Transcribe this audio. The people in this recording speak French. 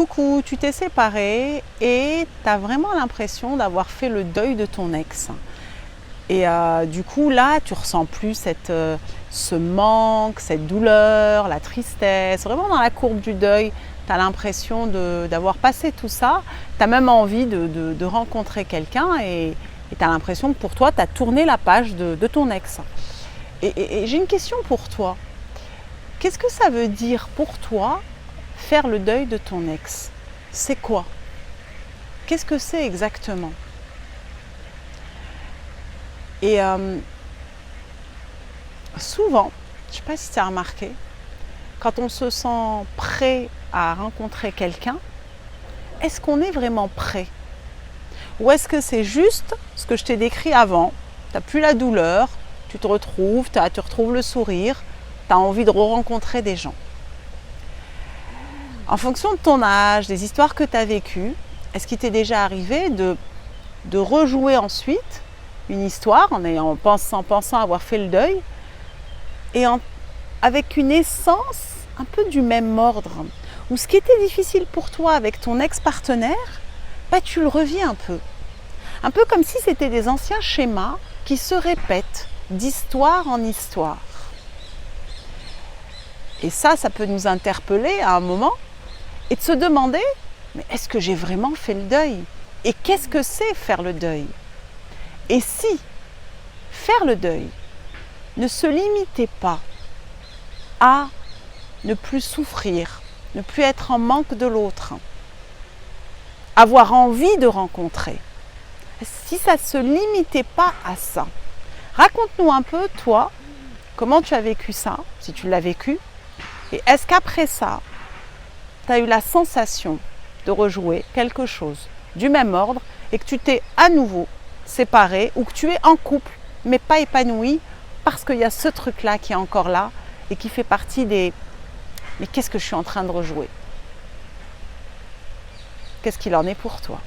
coucou, tu t'es séparé et tu as vraiment l'impression d'avoir fait le deuil de ton ex. Et du coup, là, tu ressens plus ce manque, cette douleur, la tristesse, vraiment dans la courbe du deuil. Tu as l'impression d'avoir passé tout ça. Tu as même envie de rencontrer quelqu'un et tu as l'impression que pour toi, tu as tourné la page de ton ex. Et j'ai une question pour toi. Qu'est-ce que ça veut dire pour toi faire le deuil de ton ex? C'est quoi? Qu'est-ce que c'est exactement? Et souvent, je ne sais pas si tu as remarqué, quand on se sent prêt à rencontrer quelqu'un, est-ce qu'on est vraiment prêt? Ou est-ce que c'est juste ce que je t'ai décrit avant? Tu n'as plus la douleur, tu te retrouves, tu retrouves le sourire, tu as envie de rencontrer des gens. En fonction de ton âge, des histoires que tu as vécues, est-ce qu'il t'est déjà arrivé de rejouer ensuite une histoire en pensant avoir fait le deuil et avec une essence un peu du même ordre, où ce qui était difficile pour toi avec ton ex-partenaire, tu le revis un peu comme si c'était des anciens schémas qui se répètent d'histoire en histoire. Et ça peut nous interpeller à un moment et de se demander, mais est-ce que j'ai vraiment fait le deuil? Et qu'est-ce que c'est faire le deuil? Et si faire le deuil ne se limitait pas à ne plus souffrir, ne plus être en manque de l'autre, avoir envie de rencontrer, si ça ne se limitait pas à ça, raconte-nous un peu, toi, comment tu as vécu ça, si tu l'as vécu, et est-ce qu'après ça, tu as eu la sensation de rejouer quelque chose du même ordre et que tu t'es à nouveau séparé ou que tu es en couple mais pas épanoui parce qu'il y a ce truc-là qui est encore là et qui fait partie des « mais qu'est-ce que je suis en train de rejouer ?» Qu'est-ce qu'il en est pour toi?